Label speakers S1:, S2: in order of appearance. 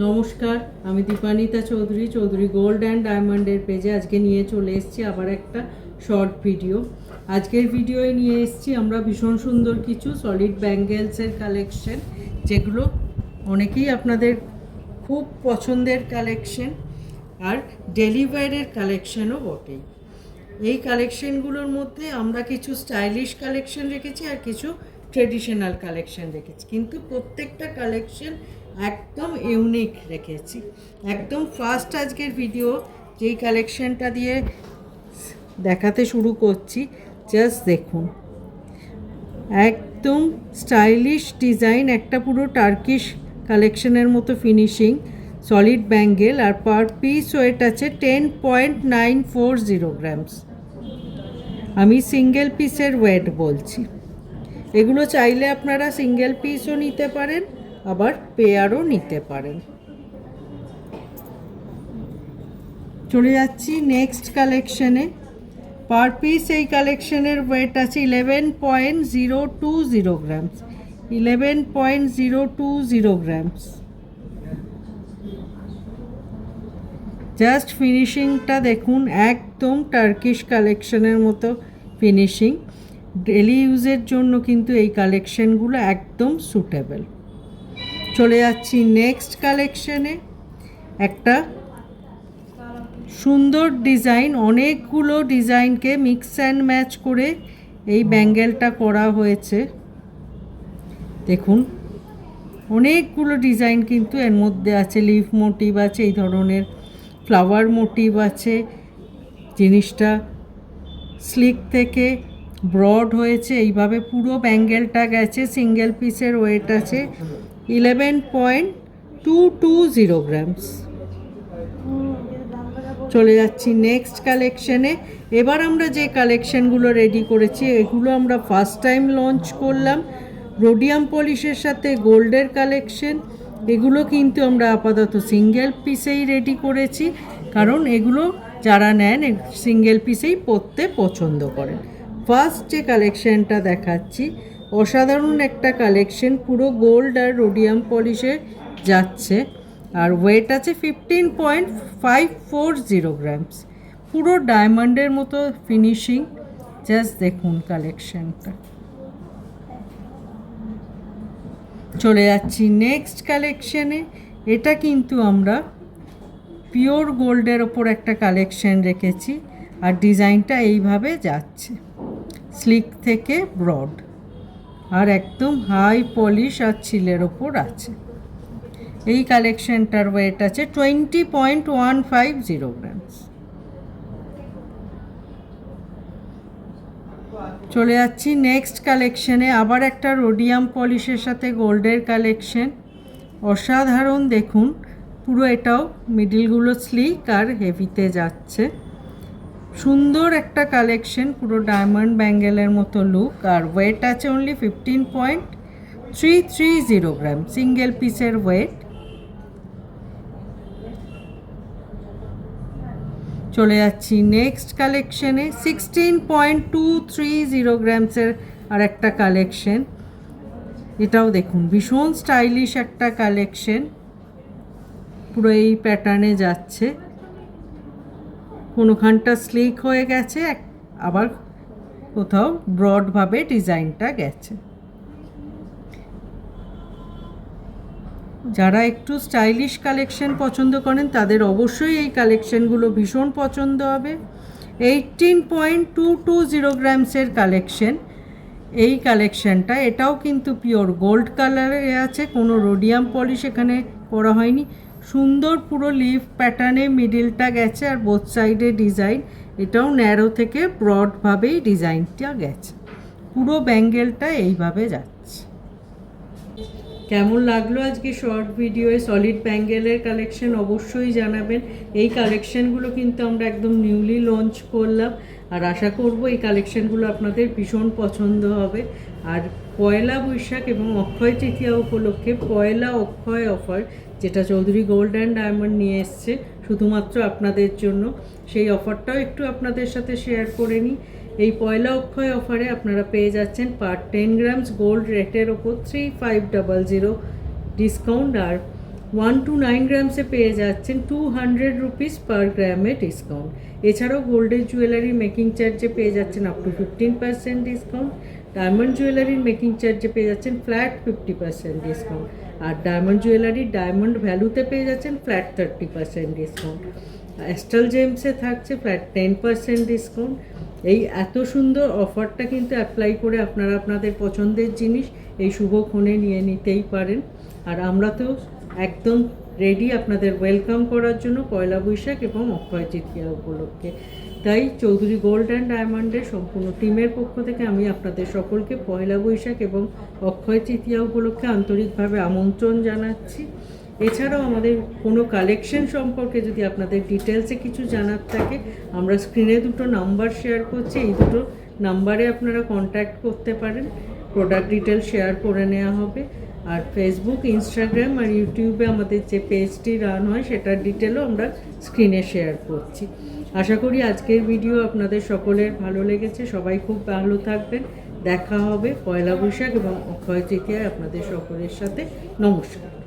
S1: নমস্কার, আমি Dipanita Chowdhury, Chowdhury gold and ডায়মন্ডের পেজে আজকে নিয়ে চলে এসেছি আবার একটা শর্ট ভিডিও। আজকের ভিডিওয়ে নিয়ে এসেছি আমরা ভীষণ সুন্দর কিছু সলিড ব্যাঙ্গেলসের কালেকশন, যেগুলো অনেকেই আপনাদের খুব পছন্দের কালেকশন আর ডেলিভারের কালেকশনও বটেই। এই কালেকশনগুলোর মধ্যে আমরা কিছু স্টাইলিশ কালেকশন রেখেছি আর কিছু ট্রেডিশনাল কালেকশন রেখেছি, কিন্তু প্রত্যেকটা কালেকশন একদম ইউনিক রেখেছি। একদম ফার্স্ট আজকের ভিডিও যেই কালেকশনটা দিয়ে দেখাতে শুরু করছি, জাস্ট দেখুন, একদম স্টাইলিশ ডিজাইন, একটা পুরো টার্কিশ কালেকশনের মতো ফিনিশিং, সলিড ব্যাঙ্গেল, আর পার পিস ওয়েট আছে 10.940 গ্রামস। আমি সিঙ্গেল পিসের ওয়েট বলছি। এগুলো চাইলে আপনারা সিঙ্গেল পিসও নিতে পারেন, আবার পেয়ারও নিতে পারেন। চলে যাচ্ছি নেক্সট কালেকশনে। পার পিস এই কালেকশনের ওয়েট আছে 11.020 গ্রামস। 11.020 গ্রামস। জাস্ট ফিনিশিংটা দেখুন, একদম টার্কিশ কালেকশনের মতো ফিনিশিং। ডেলি ইউজের জন্য কিন্তু এই কালেকশনগুলো একদম সুটেবল। চলে যাচ্ছি নেক্সট কালেকশনে। একটা সুন্দর ডিজাইন, অনেকগুলো ডিজাইনকে মিক্স অ্যান্ড ম্যাচ করে এই ব্যাঙ্গেলটা করা হয়েছে। দেখুন, অনেকগুলো ডিজাইন কিন্তু এর মধ্যে আছে। লিফ মোটিভ আছে, এই ধরনের ফ্লাওয়ার মোটিভ আছে। জিনিসটা স্লিক থেকে ব্রড হয়েছে, এইভাবে পুরো ব্যাঙ্গেলটা গেছে। সিঙ্গেল পিসের ওয়েট আছে 11.220 গ্রামস। চলে যাচ্ছি নেক্সট কালেকশনে। এবার আমরা যে কালেকশনগুলো রেডি করেছি, এগুলো আমরা ফার্স্ট টাইম লঞ্চ করলাম। রোডিয়াম পলিশের সাথে গোল্ডের কালেকশন। এগুলো কিন্তু আমরা আপাতত সিঙ্গেল পিসেই রেডি করেছি, কারণ এগুলো যারা নেন সিঙ্গেল পিসেই পরতে পছন্দ করেন। ফার্স্ট যে কালেকশনটা দেখাচ্ছি, অসাধারণ একটা কালেকশন, পুরো গোল্ড আর রোডিয়াম পলিশে যাচ্ছে, আর ওয়েট আছে 15.540 গ্রামস। পুরো ডায়মন্ডের মতো ফিনিশিং। জাস্ট দেখুন কালেকশনটা। চলে যাচ্ছি নেক্সট কালেকশনে। এটা কিন্তু আমরা পিওর গোল্ডের ওপর একটা কালেকশন রেখেছি, আর ডিজাইনটা এইভাবে যাচ্ছে, স্লিক থেকে ব্রড, আর একদম হাই পলিশ আর ছিলের ওপর আছে। এই কালেকশনটার ওয়েট আছে 20.150 গ্রামস। চলে যাচ্ছি নেক্সট কালেকশনে। আবার একটা রোডিয়াম পলিশের সাথে গোল্ডের কালেকশন, অসাধারণ। দেখুন, পুরো এটাও মিডিলগুলো স্লিক আর হেভিতে যাচ্ছে। সুন্দর একটা কালেকশন, পুরো ডায়মন্ড ব্যাঙ্গেলের মতো লুক, আর ওয়েট আছে অনলি 15.330 গ্রাম, সিঙ্গেল পিসের ওয়েট। চলে যাচ্ছি নেক্সট কালেকশনে। 16.230 গ্রামসের আর একটা কালেকশন। এটাও দেখুন, ভীষণ স্টাইলিশ একটা কালেকশন, পুরো এই প্যাটার্নে যাচ্ছে। কোনোখানটা স্লিক হয়ে গেছে, আবার কোথাও ব্রডভাবে ডিজাইনটা গেছে। যারা একটু স্টাইলিশ কালেকশন পছন্দ করেন তাদের অবশ্যই এই কালেকশনগুলো ভীষণ পছন্দ হবে। 18.220 গ্রামসের কালেকশন এই কালেকশনটা। এটাও কিন্তু পিওর গোল্ড কালারে আছে, কোনো রোডিয়াম পলিশ এখানে করা হয়নি। সুন্দর পুরো লিফ প্যাটার্নে মিডিলটা গেছে, আর বোথ সাইডে ডিজাইন। এটাও ন্যারো থেকে ব্রডভাবেই ডিজাইনটা গেছে। পুরো ব্যাঙ্গেলটা এইভাবে যাচ্ছে। কেমন লাগলো আজকে শর্ট ভিডিওয়ে সলিড ব্যাঙ্গেলের কালেকশন অবশ্যই জানাবেন। এই কালেকশনগুলো কিন্তু আমরা একদম নিউলি লঞ্চ করলাম, আর আশা করব এই কালেকশনগুলো আপনাদের ভীষণ পছন্দ হবে। আর পয়লা বৈশাখ এবং অক্ষয় তৃতীয়া উপলক্ষে পয়লা অক্ষয় অফার, যেটা চৌধুরী গোল্ড অ্যান্ড ডায়মন্ড নিয়ে এসছে শুধুমাত্র আপনাদের জন্য, সেই অফারটাও একটু আপনাদের সাথে শেয়ার করে নিই। এই পয়লা অক্ষয় অফারে আপনারা পেয়ে যাচ্ছেন পার 10 গ্রামস গোল্ড রেটের ওপর 3500 ডিসকাউন্ট, আর 1 to 9 গ্রামসে পেয়ে যাচ্ছেন 200 রুপিস পার গ্রামে ডিসকাউন্ট। এছাড়াও গোল্ডের জুয়েলারি মেকিং চার্জে পেয়ে যাচ্ছেন আপ টু 15% ডিসকাউন্ট। ডায়মন্ড জুয়েলারির মেকিং চার্জে পেয়ে যাচ্ছেন ফ্ল্যাট 50% ডিসকাউন্ট। আর ডায়মন্ড জুয়েলারি ডায়মন্ড ভ্যালুতে পেয়ে যাচ্ছেন ফ্ল্যাট 30% ডিসকাউন্ট। অ্যাস্ট্রাল জেমসে থাকছে ফ্ল্যাট 10% ডিসকাউন্ট। এই এত সুন্দর অফারটা কিন্তু অ্যাপ্লাই করে আপনারা আপনাদের পছন্দের জিনিস এই শুভক্ষণে নিয়ে নিতেই পারেন। আর আমরা তো একদম রেডি আপনাদের ওয়েলকাম করার জন্য পয়লা বৈশাখ এবং অক্ষয় তৃতীয়া উপলক্ষে। তাই চৌধুরী গোল্ড অ্যান্ড ডায়মন্ডের সম্পূর্ণ টিমের পক্ষ থেকে আমি আপনাদের সকলকে পয়লা বৈশাখ এবং অক্ষয় তৃতীয়া উপলক্ষে আন্তরিকভাবে আমন্ত্রণ জানাচ্ছি। এছাড়াও আমাদের কোনো কালেকশন সম্পর্কে যদি আপনাদের ডিটেলসে কিছু জানার থাকে, আমরা স্ক্রিনে দুটো নাম্বার শেয়ার করছি, এই দুটো নাম্বারে আপনারা কন্ট্যাক্ট করতে পারেন। প্রোডাক্ট ডিটেল শেয়ার করে নেওয়া হবে। আর ফেসবুক, ইনস্টাগ্রাম আর ইউটিউবে আমাদের যে পেজটি রান হয় সেটার ডিটেলও আমরা স্ক্রিনে শেয়ার করছি। আশা করি আজকের ভিডিও আপনাদের সকলের ভালো লেগেছে। সবাই খুব ভালো থাকবেন। দেখা হবে পয়লা বৈশাখ এবং অক্ষয় তৃতীয়ায় আপনাদের সকলের সাথে। নমস্কার।